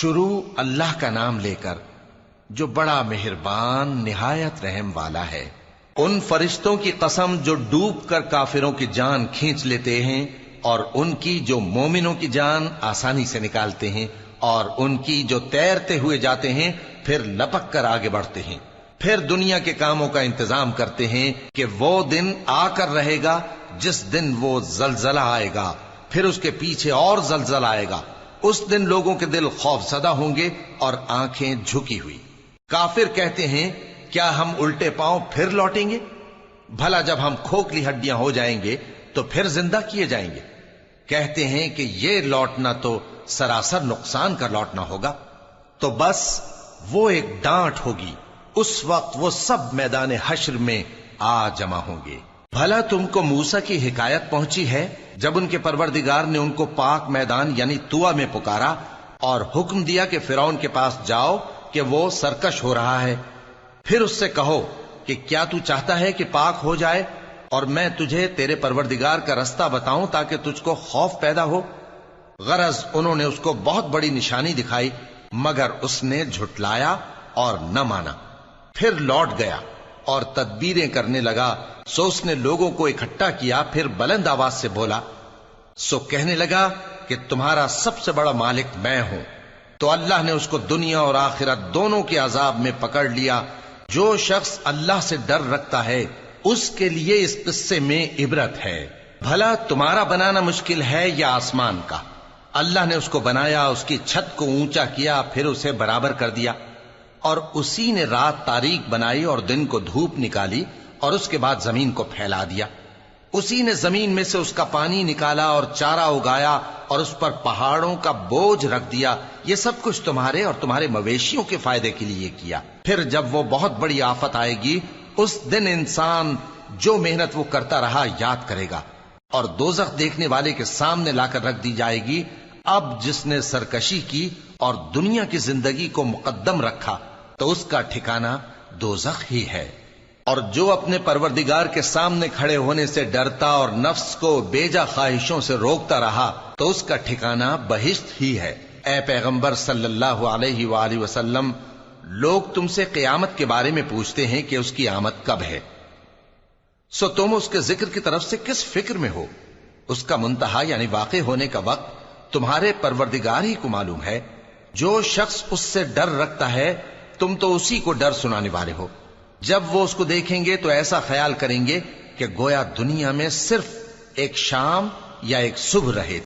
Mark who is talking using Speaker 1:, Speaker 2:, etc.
Speaker 1: شروع اللہ کا نام لے کر جو بڑا مہربان نہایت رحم والا ہے۔ ان فرشتوں کی قسم جو ڈوب کر کافروں کی جان کھینچ لیتے ہیں، اور ان کی جو مومنوں کی جان آسانی سے نکالتے ہیں، اور ان کی جو تیرتے ہوئے جاتے ہیں پھر لپک کر آگے بڑھتے ہیں، پھر دنیا کے کاموں کا انتظام کرتے ہیں کہ وہ دن آ کر رہے گا جس دن وہ زلزلہ آئے گا، پھر اس کے پیچھے اور زلزلہ آئے گا۔ اس دن لوگوں کے دل خوف زدہ ہوں گے اور آنکھیں جھکی ہوئی۔ کافر کہتے ہیں کیا ہم الٹے پاؤں پھر لوٹیں گے؟ بھلا جب ہم کھوکھلی ہڈیاں ہو جائیں گے تو پھر زندہ کیے جائیں گے؟ کہتے ہیں کہ یہ لوٹنا تو سراسر نقصان کا لوٹنا ہوگا۔ تو بس وہ ایک ڈانٹ ہوگی، اس وقت وہ سب میدان حشر میں آ جمع ہوں گے۔ بھلا تم کو موسیٰ کی حکایت پہنچی ہے جب ان کے پروردگار نے ان کو پاک میدان یعنی طویٰ میں پکارا اور حکم دیا کہ فرعون کے پاس جاؤ کہ وہ سرکش ہو رہا ہے، پھر اس سے کہو کہ کیا تو چاہتا ہے کہ پاک ہو جائے اور میں تجھے تیرے پروردگار کا رستہ بتاؤں تاکہ تجھ کو خوف پیدا ہو؟ غرض انہوں نے اس کو بہت بڑی نشانی دکھائی مگر اس نے جھٹلایا اور نہ مانا، پھر لوٹ گیا اور تدبیریں کرنے لگا۔ سو اس نے لوگوں کو اکٹھا کیا، پھر بلند آواز سے بولا، سو کہنے لگا کہ تمہارا سب سے بڑا مالک میں ہوں۔ تو اللہ نے اس کو دنیا اور آخرت دونوں کے عذاب میں پکڑ لیا۔ جو شخص اللہ سے ڈر رکھتا ہے اس کے لیے اس قصے میں عبرت ہے۔ بھلا تمہارا بنانا مشکل ہے یا آسمان کا؟ اللہ نے اس کو بنایا، اس کی چھت کو اونچا کیا، پھر اسے برابر کر دیا، اور اسی نے رات تاریک بنائی اور دن کو دھوپ نکالی، اور اس کے بعد زمین کو پھیلا دیا۔ اسی نے زمین میں سے اس کا پانی نکالا اور چارہ اگایا اور اس پر پہاڑوں کا بوجھ رکھ دیا۔ یہ سب کچھ تمہارے اور تمہارے مویشیوں کے فائدے کے لیے کیا۔ پھر جب وہ بہت بڑی آفت آئے گی اس دن انسان جو محنت وہ کرتا رہا یاد کرے گا، اور دوزخ دیکھنے والے کے سامنے لا کر رکھ دی جائے گی۔ اب جس نے سرکشی کی اور دنیا کی زندگی کو مقدم رکھا تو اس کا ٹھکانہ دوزخ ہی ہے، اور جو اپنے پروردگار کے سامنے کھڑے ہونے سے ڈرتا اور نفس کو بیجا خواہشوں سے روکتا رہا تو اس کا ٹھکانہ بہشت ہی ہے۔ اے پیغمبر صلی اللہ علیہ وآلہ وسلم، لوگ تم سے قیامت کے بارے میں پوچھتے ہیں کہ اس کی آمد کب ہے، سو تم اس کے ذکر کی طرف سے کس فکر میں ہو؟ اس کا منتہا یعنی واقع ہونے کا وقت تمہارے پروردگار ہی کو معلوم ہے۔ جو شخص اس سے ڈر رکھتا ہے تم تو اسی کو ڈر سنانے والے ہو۔ جب وہ اس کو دیکھیں گے تو ایسا خیال کریں گے کہ گویا دنیا میں صرف ایک شام یا ایک صبح رہے۔